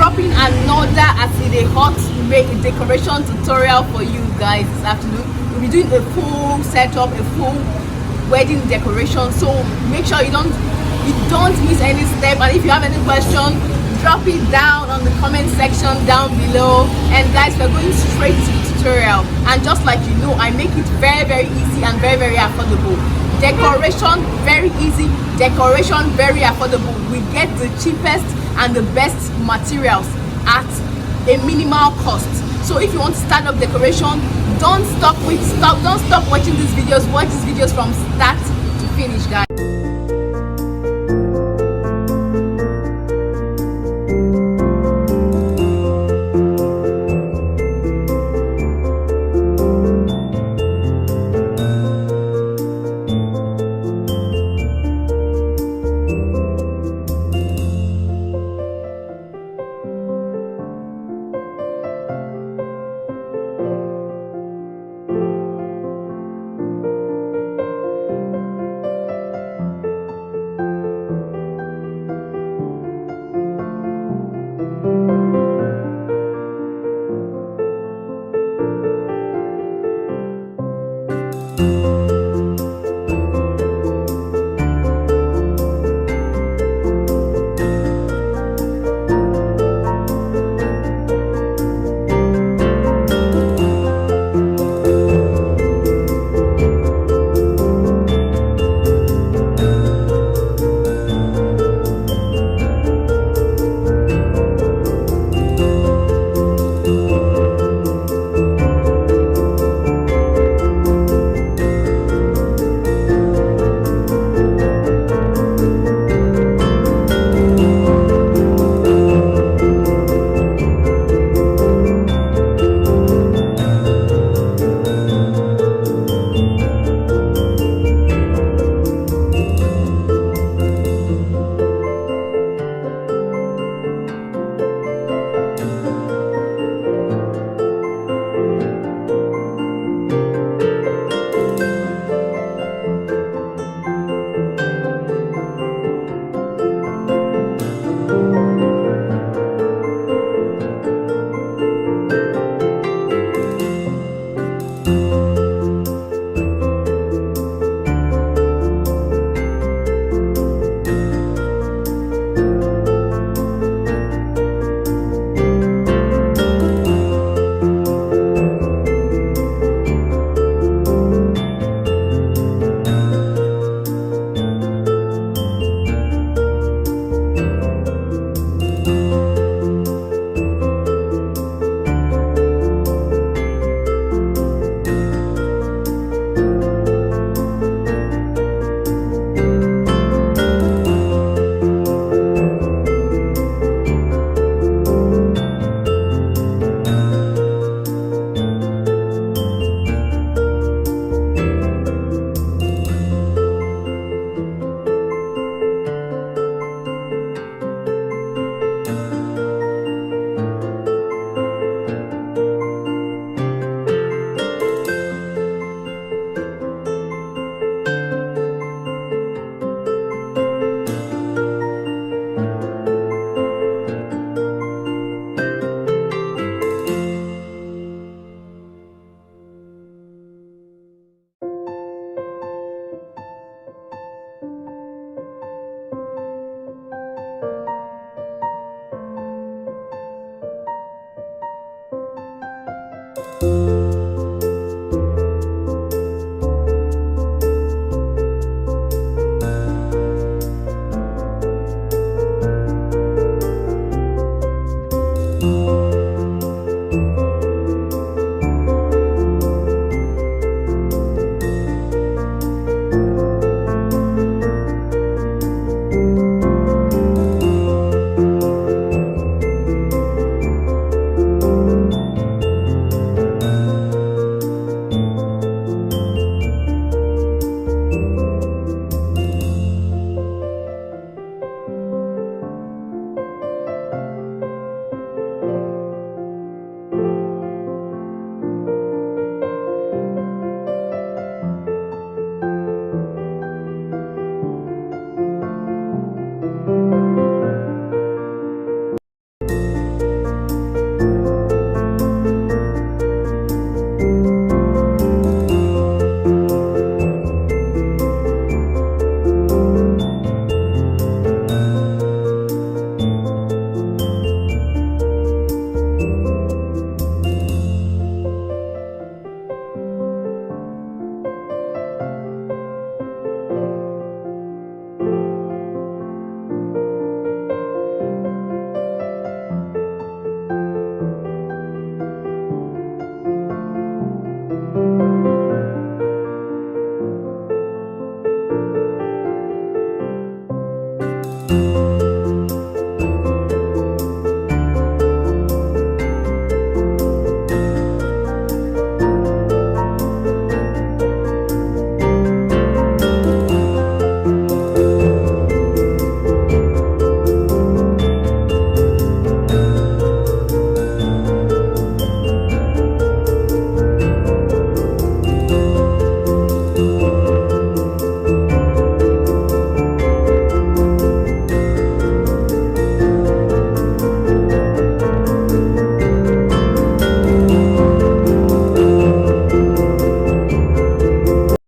dropping another as a hot decoration tutorial for you guys this afternoon. We'll be doing a full setup, a full wedding decoration, so make sure you don't miss any step. And if you have any question, drop it down on the comment section down below. And guys, we're going straight to the tutorial, and just like you know, I make it very easy and very affordable. Decoration very easy, decoration very affordable. We get the cheapest and the best materials at a minimal cost. So if you want to start up decoration, don't stop watching these videos. Watch these videos from start to finish, guys.